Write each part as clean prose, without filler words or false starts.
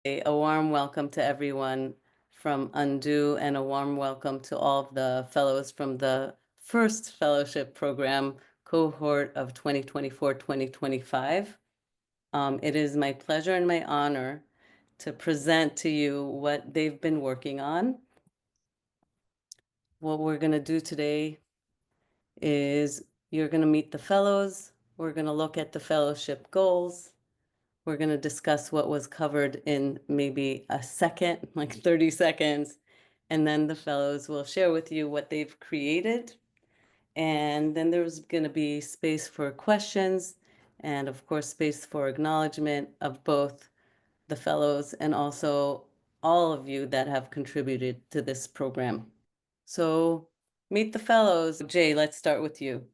A warm welcome to everyone from Undo and a warm welcome to all of the fellows from the first fellowship program cohort of 2024-2025. It is my pleasure and my honor to present to you what they've been working on. What we're going to do today is you're going to meet the fellows. We're going to look at the fellowship goals. We're going to discuss what was covered in maybe a second, like 30 seconds, and then the fellows will share with you what they've created. And then there's going to be space for questions and, of course, space for acknowledgement of both the fellows and also all of you that have contributed to this program. So meet the fellows. Jay, let's start with you.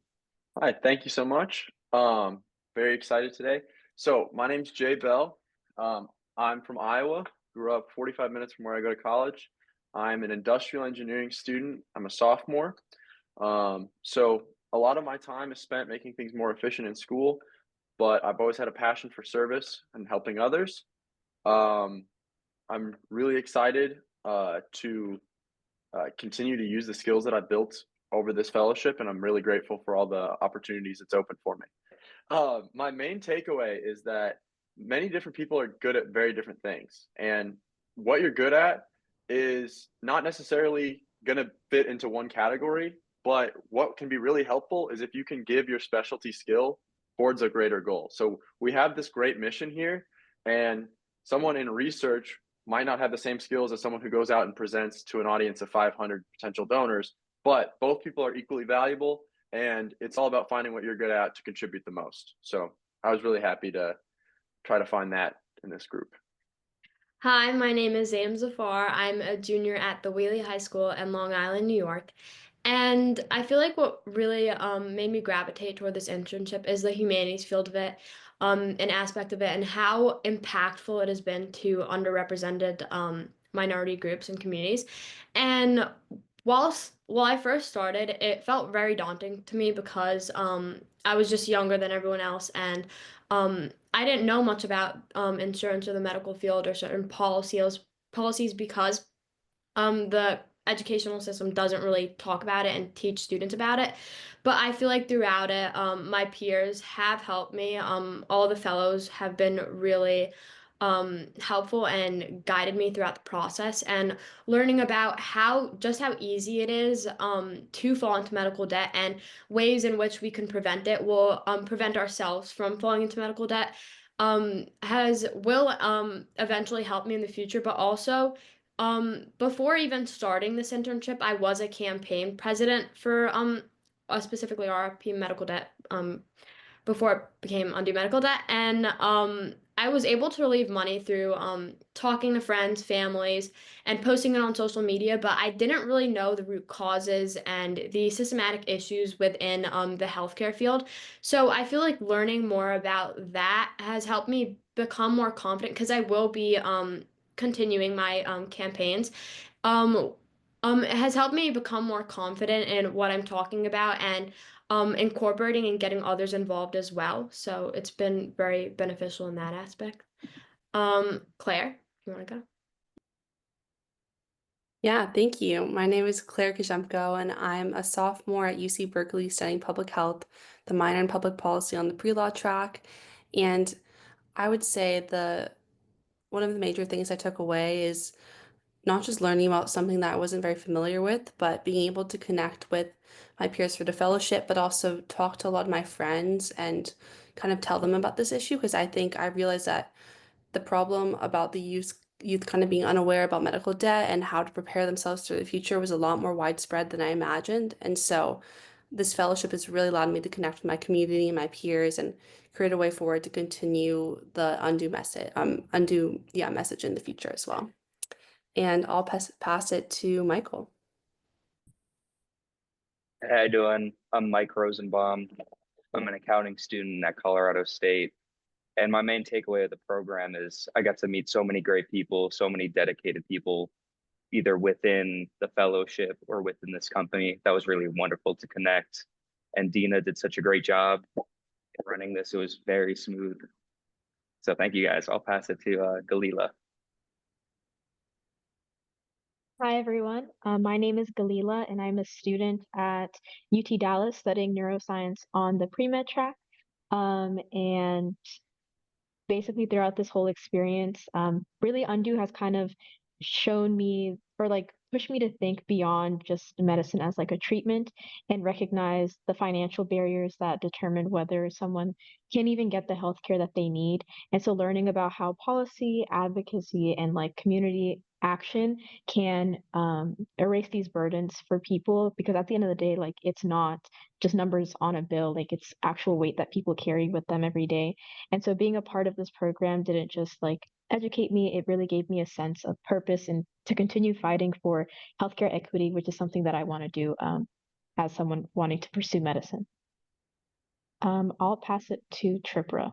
Hi, thank you so much. Very excited today. So my name's Jay Bell. I'm from Iowa, grew up 45 minutes from where I go to college. I'm an industrial engineering student. I'm a sophomore. So a lot of my time is spent making things more efficient in school, but I've always had a passion for service and helping others. Um, I'm really excited to continue to use the skills that I built over this fellowship, and I'm really grateful for all the opportunities it's opened for me. My main takeaway is that many different people are good at very different things, and what you're good at is not necessarily going to fit into one category. But what can be really helpful is if you can give your specialty skill towards a greater goal. So we have this great mission here, and someone in research might not have the same skills as someone who goes out and presents to an audience of 500 potential donors, but both people are equally valuable, and it's all about finding what you're good at to contribute the most. So I was really happy to try to find that in this group. Hi, my name is Zaim Zafar. I'm a junior at the Whaley High School in Long Island, New York. And I feel like what really made me gravitate toward this internship is the humanities field of it, an aspect of it, and how impactful it has been to underrepresented minority groups and communities. And while I first started, it felt very daunting to me because I was just younger than everyone else, and I didn't know much about insurance or the medical field or certain policies because the educational system doesn't really talk about it and teach students about it. But I feel like throughout it, my peers have helped me. All the fellows have been really helpful and guided me throughout the process, and learning about how easy it is to fall into medical debt and ways in which we can prevent it will prevent ourselves from falling into medical debt has will eventually help me in the future. But also, before even starting this internship, I was a campaign president for specifically RFP medical debt before it became undue medical debt. And I was able to relieve money through talking to friends, families, and posting it on social media, but I didn't really know the root causes and the systematic issues within the healthcare field. So I feel like learning more about that has helped me become more confident because I will be continuing my campaigns. Um, it has helped me become more confident in what I'm talking about and incorporating and getting others involved as well. So it's been very beneficial in that aspect. Claire, you want to go? Yeah, thank you. My name is Claire Kajemko, and I'm a sophomore at UC Berkeley studying public health, the minor in public policy on the pre-law track. And I would say one of the major things I took away is not just learning about something that I wasn't very familiar with, but being able to connect with my peers for the fellowship, but also talk to a lot of my friends and kind of tell them about this issue, because I think I realized that the problem about the youth kind of being unaware about medical debt and how to prepare themselves for the future was a lot more widespread than I imagined. And so this fellowship has really allowed me to connect with my community and my peers and create a way forward to continue the message in the future as well. And I'll pass it to Michael. Hey, how you doing? I'm Mike Rosenbaum. I'm an accounting student at Colorado State. And my main takeaway of the program is I got to meet so many great people, so many dedicated people, either within the fellowship or within this company. That was really wonderful to connect. And Dina did such a great job in running this. It was very smooth. So thank you guys. I'll pass it to Galila. Hi, everyone. My name is Galila, and I'm a student at UT Dallas studying neuroscience on the pre-med track. And basically throughout this whole experience, really Undo has kind of shown me or like pushed me to think beyond just medicine as like a treatment and recognize the financial barriers that determine whether someone can even get the healthcare that they need. And so learning about how policy, advocacy, and like community action can erase these burdens for people because at the end of the day, like it's not just numbers on a bill, like it's actual weight that people carry with them every day. And so being a part of this program didn't just like educate me, it really gave me a sense of purpose and to continue fighting for healthcare equity, which is something that I want to do as someone wanting to pursue medicine. I'll pass it to Tripra.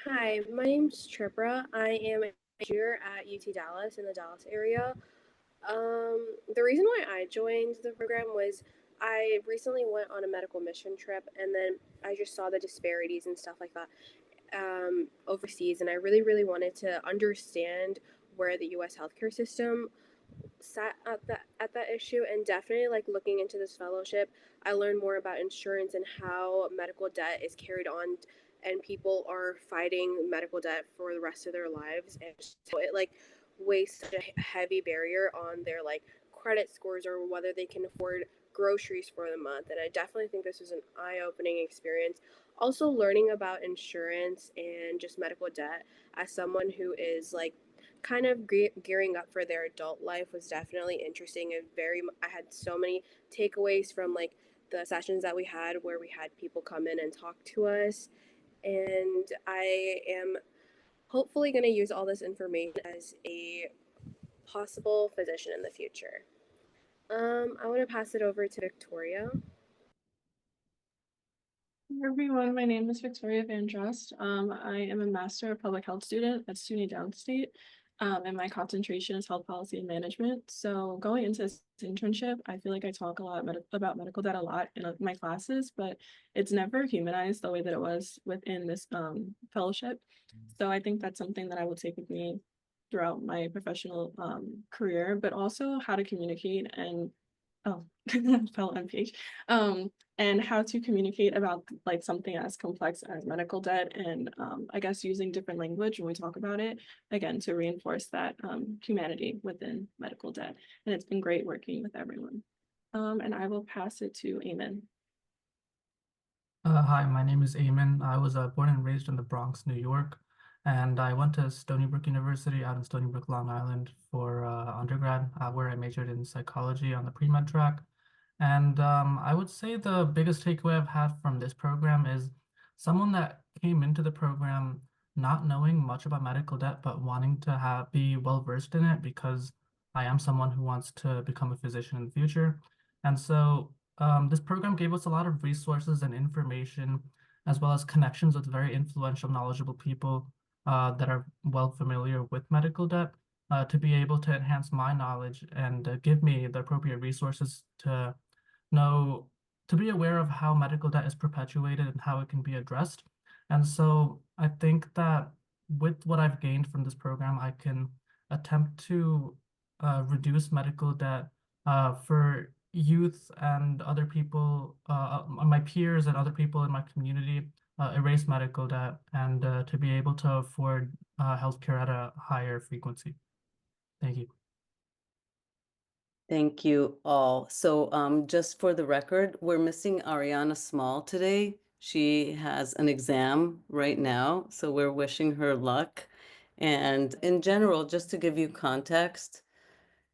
Hi, my name's Tripra. I am a junior at UT Dallas in the Dallas area. The reason why I joined the program was I recently went on a medical mission trip and then I just saw the disparities and stuff like that overseas, and I really, really wanted to understand where the U.S. healthcare system sat at that issue. And definitely like looking into this fellowship, I learned more about insurance and how medical debt is carried on and people are fighting medical debt for the rest of their lives, and so it like wastes a heavy barrier on their like credit scores or whether they can afford groceries for the month. And I definitely think this was an eye-opening experience. Also learning about insurance and just medical debt as someone who is like kind of gearing up for their adult life was definitely interesting and I had so many takeaways from like the sessions that we had where we had people come in and talk to us. And I am hopefully going to use all this information as a possible physician in the future. I want to pass it over to Victoria. Hi everyone, my name is Victoria Van Drost. I am a Master of Public Health student at SUNY Downstate, and my concentration is health policy and management. So going into this internship, I feel like I talk a lot about medical debt a lot in my classes, but it's never humanized the way that it was within this fellowship. So I think that's something that I will take with me throughout my professional career, but also how to communicate and fell on page and how to communicate about like something as complex as medical debt and I guess using different language when we talk about it, again, to reinforce that humanity within medical debt. And it's been great working with everyone. And I will pass it to Eamon. Hi, my name is Eamon. I was born and raised in the Bronx, New York, and I went to Stony Brook University out in Stony Brook, Long Island for undergrad, where I majored in psychology on the pre-med track. And I would say the biggest takeaway I've had from this program is someone that came into the program not knowing much about medical debt, but wanting to be well-versed in it because I am someone who wants to become a physician in the future. And so this program gave us a lot of resources and information, as well as connections with very influential, knowledgeable people that are well familiar with medical debt to be able to enhance my knowledge and give me the appropriate resources to know, to be aware of how medical debt is perpetuated and how it can be addressed. And so I think that with what I've gained from this program, I can attempt to reduce medical debt for youth and other people, my peers and other people in my community, erase medical debt and to be able to afford healthcare at a higher frequency. Thank you. Thank you all. So just for the record, we're missing Ariana Small today. She has an exam right now, so we're wishing her luck. And in general, just to give you context,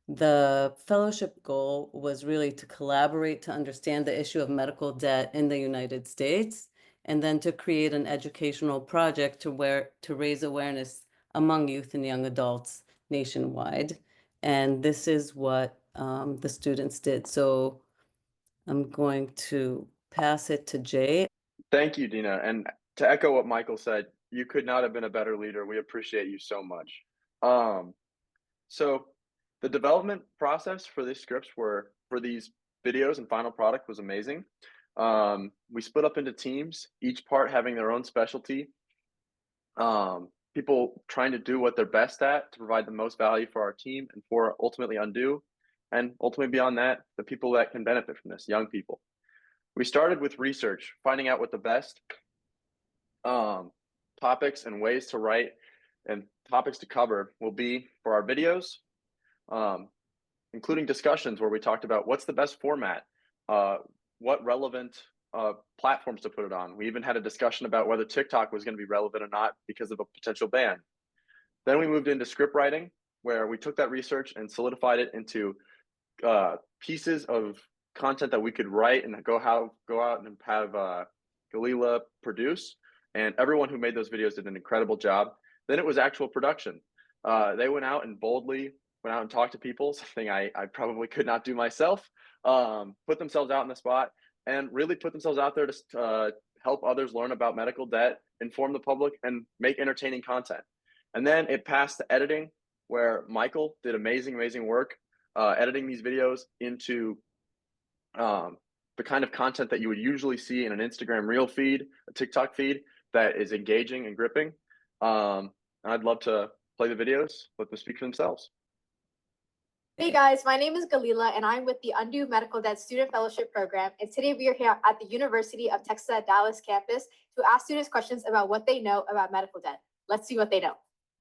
the fellowship goal was really to collaborate to understand the issue of medical debt in the United States, and then to create an educational project to raise awareness among youth and young adults nationwide. And this is what the students did. So I'm going to pass it to Jay. Thank you, Dina. And to echo what Michael said, you could not have been a better leader. We appreciate you so much. So the development process for these scripts for these videos and final product was amazing. We split up into teams, each part having their own specialty. people trying to do what they're best at to provide the most value for our team and for ultimately undo. And ultimately beyond that, the people that can benefit from this, young people. We started with research, finding out what the best topics and ways to write and topics to cover will be for our videos, including discussions where we talked about what's the best format, what relevant platforms to put it on. We even had a discussion about whether TikTok was going to be relevant or not because of a potential ban. Then we moved into script writing, where we took that research and solidified it into pieces of content that we could write and go out and have Galila produce. And everyone who made those videos did an incredible job. Then it was actual production. They went out and boldly went out and talked to people, something I probably could not do myself, put themselves out in the spot and really put themselves out there to help others learn about medical debt, inform the public, and make entertaining content. And then it passed to editing, where Michael did amazing work editing these videos into the kind of content that you would usually see in an Instagram reel feed, a TikTok feed that is engaging and gripping. And I'd love to play the videos, let them speak for themselves. Hey guys, my name is Galila and I'm with the Undue Medical Debt Student Fellowship Program. And today we are here at the University of Texas at Dallas campus to ask students questions about what they know about medical debt. Let's see what they know.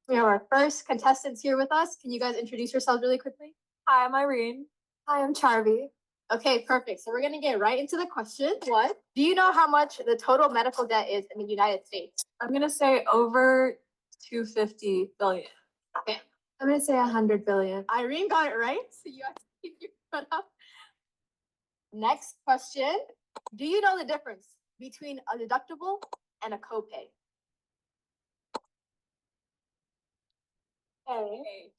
We have our first contestants here with us. Can you guys introduce yourselves really quickly? Hi, I'm Irene. Hi, I'm Charvi. Okay, perfect. So we're gonna get right into the question. What? Do you know how much the total medical debt is in the United States? I'm gonna say over 250 billion. Okay. I'm gonna say 100 billion. Irene got it right. So you have to keep your foot up. Next question. Do you know the difference between a deductible and a copay? Okay.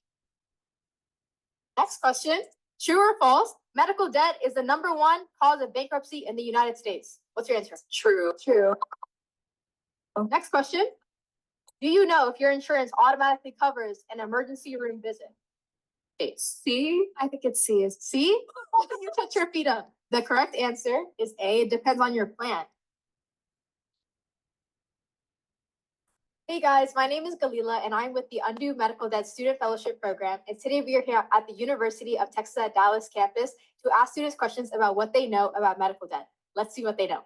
Next question. True or false? Medical debt is the #1 cause of bankruptcy in the United States. What's your answer? True. True. Next question. Do you know if your insurance automatically covers an emergency room visit? C? I think it's C. Is C? You put your feet up. The correct answer is A. It depends on your plan. Hey guys, my name is Galila and I'm with the Undue Medical Debt Student Fellowship Program. And today we are here at the University of Texas at Dallas campus to ask students questions about what they know about medical debt. Let's see what they know.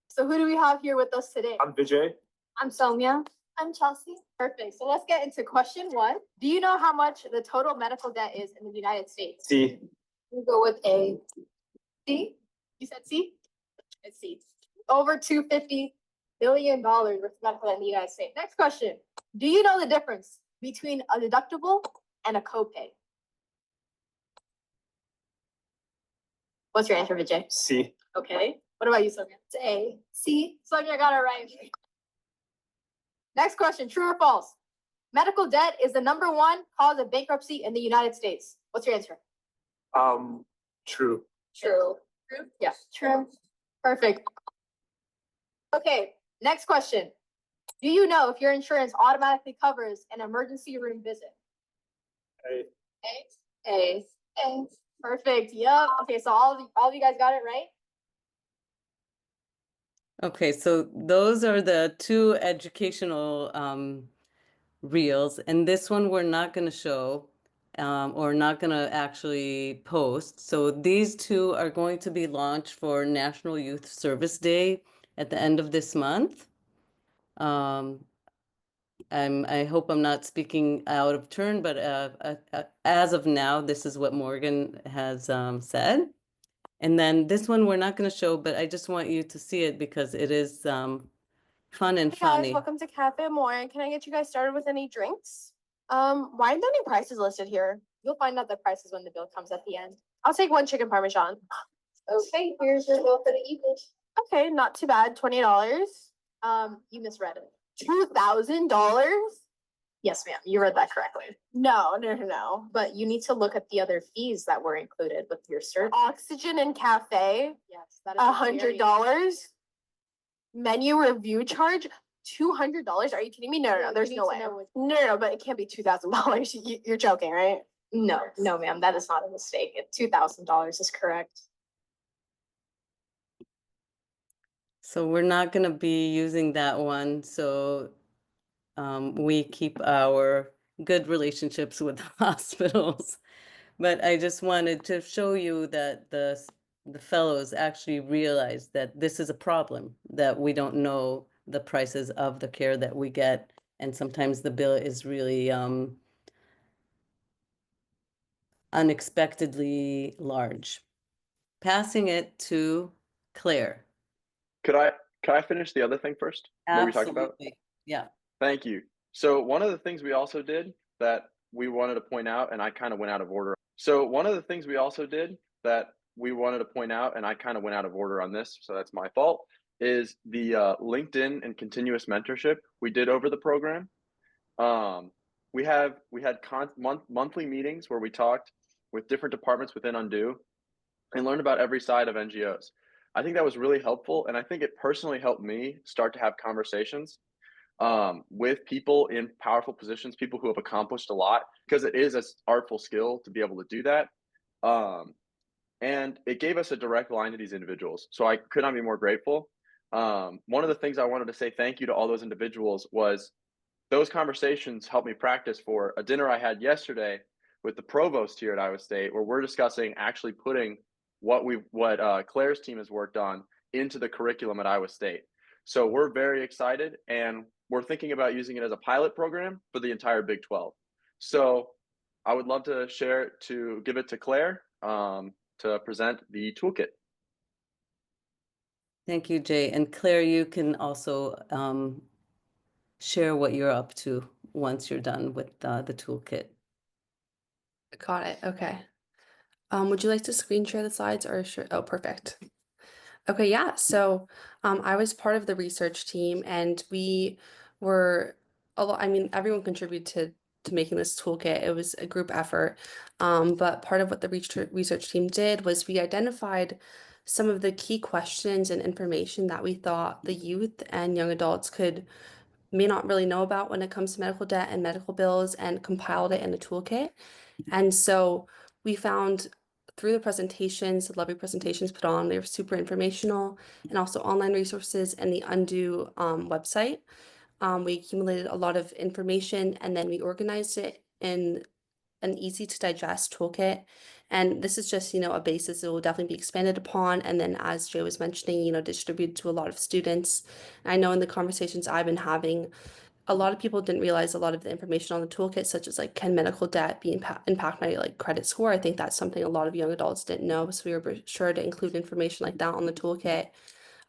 So who do we have here with us today? I'm Vijay. I'm Soumya. I'm Chelsea. Perfect. So let's get into question 1. Do you know how much the total medical debt is in the United States? C. We'll go with A. C? You said C? It's C. Over $250 billion worth of medical debt in the United States. Next question. Do you know the difference between a deductible and a copay? What's your answer, Vijay? C. Okay. What about you, Soumya? It's A. C. Soumya got it right. Next question, true or false? Medical debt is the #1 cause of bankruptcy in the United States. What's your answer? True. True. True? Yeah. True. Perfect. Okay, next question. Do you know if your insurance automatically covers an emergency room visit? A. A. A. Perfect. Yep. Okay, so all of you guys got it right? Okay, so those are the 2 educational reels, and this one we're not going to show or not going to actually post. So these 2 are going to be launched for National Youth Service Day at the end of this month. I hope I'm not speaking out of turn, but as of now, this is what Morgan has said. And then this one we're not going to show, but I just want you to see it because it is fun and Hey funny. guys, welcome to Cafe Amore. Can I get you guys started with any drinks? Why aren't there any prices listed here? You'll find out the prices when the bill comes at the end. I'll take 1 chicken parmesan. Okay, here's your bill for the evening. Okay, not too bad. $20. You misread it. $2,000? Yes, ma'am, you read that correctly. No. But you need to look at the other fees that were included with your search. Oxygen and cafe, Yes, that is $100. Menu review charge, $200. Are you kidding me? No. There's no way. No, but it can't be $2,000. You're joking, right? No, ma'am, that is not a mistake. $2,000 is correct. So we're not going to be using that one. So we keep our good relationships with the hospitals. But I just wanted to show you that the fellows actually realize that this is a problem, that we don't know the prices of the care that we get, and sometimes the bill is really unexpectedly large. Passing it to Claire. Could I finish the other thing first? What we talked about? Absolutely. Yeah. Thank you. So one of the things we also did that we wanted to point out, and I kind of went out of order. So one of the things we also did that we wanted to point out, and I kind of went out of order on this, so that's my fault, is the LinkedIn and continuous mentorship we did over the program. We had monthly meetings where we talked with different departments within Undo and learned about every side of NGOs. I think that was really helpful, and I think it personally helped me start to have conversations with people in powerful positions, people who have accomplished a lot, because it is an artful skill to be able to do that. And it gave us a direct line to these individuals. So I could not be more grateful. One of the things I wanted to say thank you to all those individuals was those conversations helped me practice for a dinner I had yesterday with the provost here at Iowa State, where we're discussing actually putting what Claire's team has worked on into the curriculum at Iowa State. So we're very excited, and we're thinking about using it as a pilot program for the entire Big 12. So I would love to give it to Claire to present the toolkit. Thank you, Jay. And Claire, you can also share what you're up to once you're done with the toolkit. Got it. Okay. Would you like to screen share the slides or sure? Oh, perfect. Okay, yeah. So I was part of the research team, and we were a lot. I mean, everyone contributed to making this toolkit. It was a group effort. But part of what the research team did was we identified some of the key questions and information that we thought the youth and young adults may not really know about when it comes to medical debt and medical bills, and compiled it in a toolkit. And so we found through the presentations, the lovely presentations put on, they were super informational, and also online resources and the Undo website. We accumulated a lot of information, and then we organized it in an easy to digest toolkit. And this is just, a basis that will definitely be expanded upon. And then, as Joe was mentioning, distributed to a lot of students. I know in the conversations I've been having, a lot of people didn't realize a lot of the information on the toolkit, such as like, can medical debt impact my like credit score? I think that's something a lot of young adults didn't know. So we were sure to include information like that on the toolkit.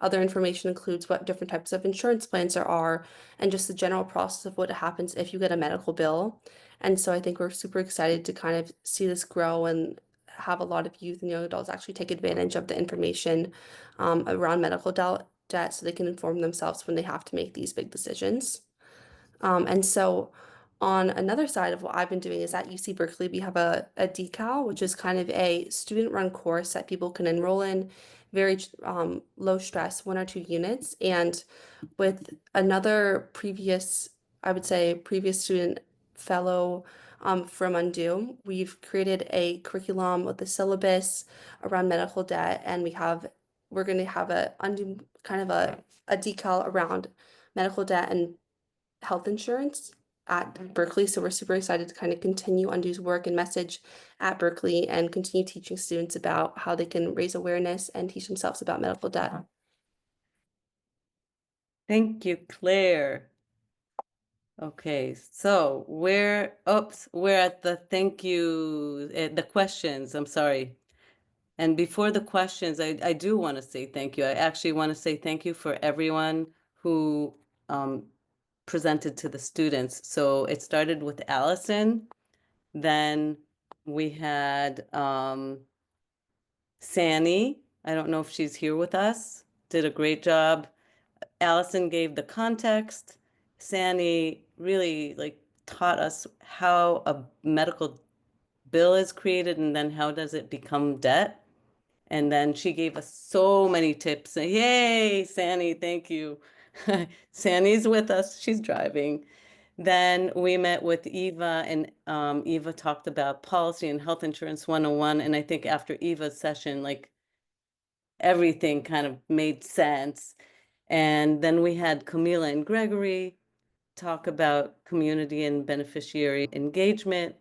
Other information includes what different types of insurance plans there are, and just the general process of what happens if you get a medical bill. And so I think we're super excited to kind of see this grow and have a lot of youth and young adults actually take advantage of the information around medical debt so they can inform themselves when they have to make these big decisions. And so on another side of what I've been doing is at UC Berkeley, we have a decal, which is kind of a student-run course that people can enroll in, very low stress, 1 or 2 units. And with another I would say previous student fellow from Undo, we've created a curriculum with a syllabus around medical debt, and we're going to have a Undo kind of a decal around medical debt and health insurance at Berkeley. So we're super excited to kind of continue Undo's work and message at Berkeley and continue teaching students about how they can raise awareness and teach themselves about medical debt. Thank you, Claire. Okay, so we're at the thank you, the questions, I'm sorry. And before the questions, I do want to say thank you. I actually want to say thank you for everyone who presented to the students. So it started with Allison, then we had Sani. I don't know if she's here with us, did a great job. Allison gave the context. Sani really taught us how a medical bill is created and then how does it become debt. And then she gave us so many tips. Yay, Sani, thank you. Sani's with us, she's driving. Then we met with Eva, and Eva talked about policy and health insurance 101. And I think after Eva's session, everything kind of made sense. And then we had Camila and Gregory talk about community and beneficiary engagement.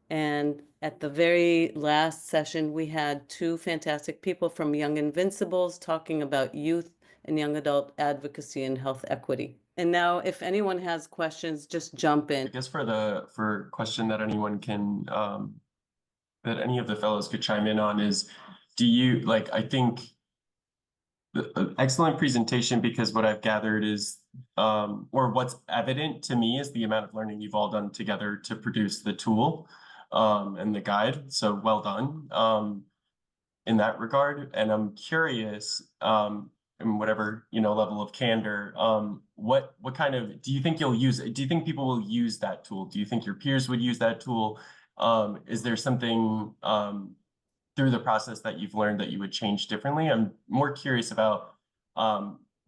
And at the very last session, we had two fantastic people from Young Invincibles talking about youth and young adult advocacy and health equity. And now if anyone has questions, just jump in. I guess for question that anyone can that any of the fellows could chime in on is, do you I think excellent presentation, because what I've gathered is or what's evident to me is the amount of learning you've all done together to produce the tool and the guide. So well done in that regard. And I'm curious, in whatever level of candor, what kind of do you think you'll use? Do you think people will use that tool? Do you think your peers would use that tool? Is there something through the process that you've learned that you would change differently? I'm more curious about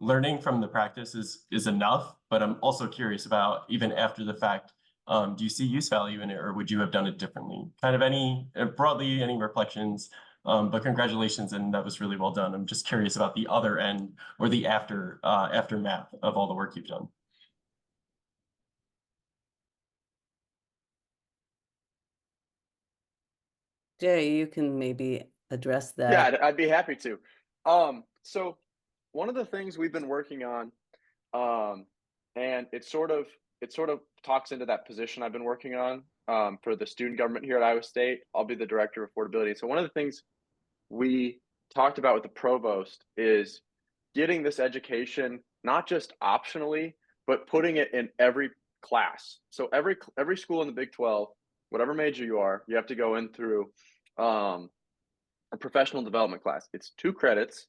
learning from the practice is enough, but I'm also curious about, even after the fact, do you see use value in it, or would you have done it differently? Kind of broadly, any reflections, but congratulations, and that was really well done. I'm just curious about the other end, or the aftermath of all the work you've done. Jay, you can maybe address that. Yeah, I'd be happy to. So one of the things we've been working on, and it sort of talks into that position I've been working on for the student government here at Iowa State. I'll be the director of affordability. So one of the things we talked about with the provost is getting this education not just optionally, but putting it in every class. So every school in the Big 12, whatever major you are, you have to go in through a professional development class. It's 2 credits,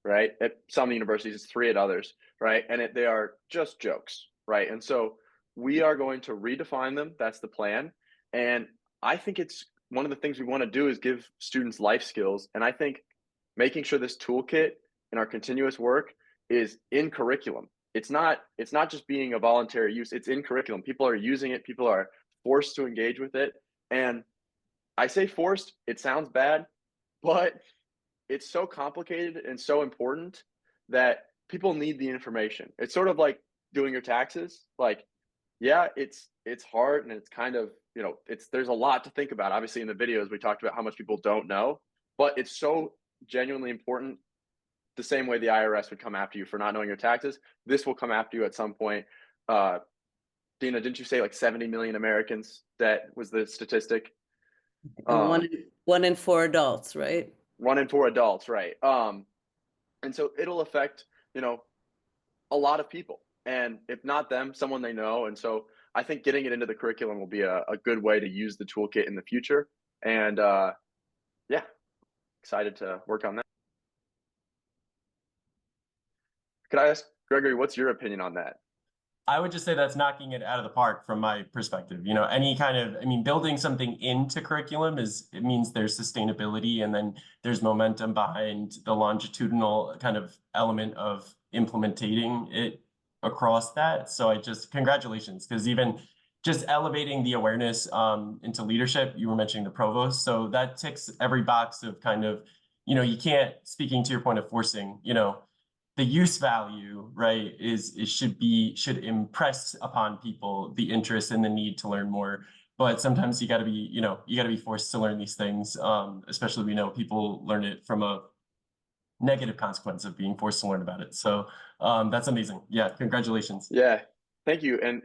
right? At some universities, it's 3 at others, right? And they are just jokes, right? And so we are going to redefine them. That's the plan. And I think it's one of the things we want to do is give students life skills. And I think making sure this toolkit in our continuous work is in curriculum. It's not just being a voluntary use, it's in curriculum. People are using it, people are forced to engage with it. And I say forced, it sounds bad, but it's so complicated and so important that people need the information. It's sort of like doing your taxes. Like, yeah, it's hard, and it's kind of, there's a lot to think about. Obviously in the videos, we talked about how much people don't know, but it's so genuinely important. The same way the IRS would come after you for not knowing your taxes, this will come after you at some point. Dina, didn't you say like 70 million Americans? That was the statistic. And one in 4 adults, right? 1 in 4 adults, right? And so it'll affect, a lot of people, and if not them, someone they know. And so I think getting it into the curriculum will be a good way to use the toolkit in the future. And yeah, excited to work on that. Could I ask Gregory, what's your opinion on that? I would just say that's knocking it out of the park from my perspective. Any kind of, building something into curriculum it means there's sustainability, and then there's momentum behind the longitudinal kind of element of implementing it across that. So congratulations, because even just elevating the awareness into leadership, you were mentioning the provost. So that ticks every box of kind of, you can't, speaking to your point of forcing, the use value, right, should impress upon people the interest and the need to learn more. But sometimes you got to be forced to learn these things. Especially we know people learn it from a negative consequence of being forced to learn about it. So that's amazing. Yeah, congratulations. Yeah, thank you. And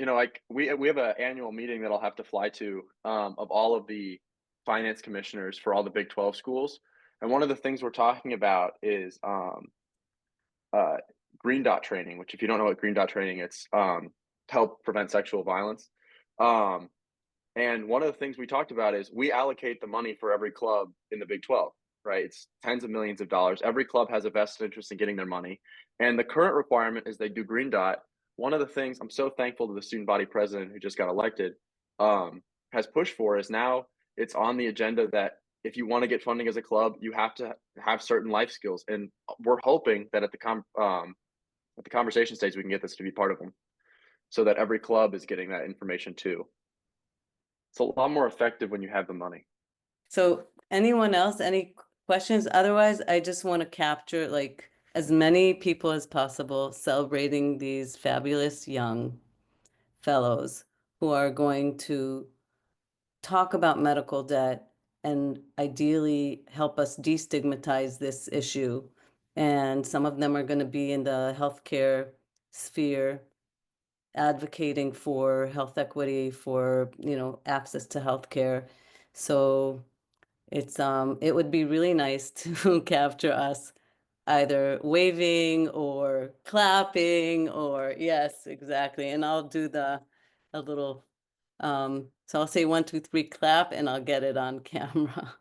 we have an annual meeting that I'll have to fly to of all of the finance commissioners for all the Big 12 schools. And one of the things we're talking about is green dot training, which, if you don't know what green dot training, it's to help prevent sexual violence. And one of the things we talked about is we allocate the money for every club in the Big 12, right? It's tens of millions of dollars. Every club has a vested interest in getting their money. And the current requirement is they do green dot. One of the things I'm so thankful to the student body president who just got elected has pushed for is now it's on the agenda that if you want to get funding as a club, you have to have certain life skills. And we're hoping that at the conversation stage, we can get this to be part of them, so that every club is getting that information too. It's a lot more effective when you have the money. So anyone else, any questions? Otherwise, I just want to capture as many people as possible celebrating these fabulous young fellows who are going to talk about medical debt and ideally help us destigmatize this issue. And some of them are going to be in the healthcare sphere, advocating for health equity, for, access to healthcare. So it would be really nice to capture us either waving or clapping or yes, exactly. And I'll do a little so I'll say 1, 2, 3, clap, and I'll get it on camera.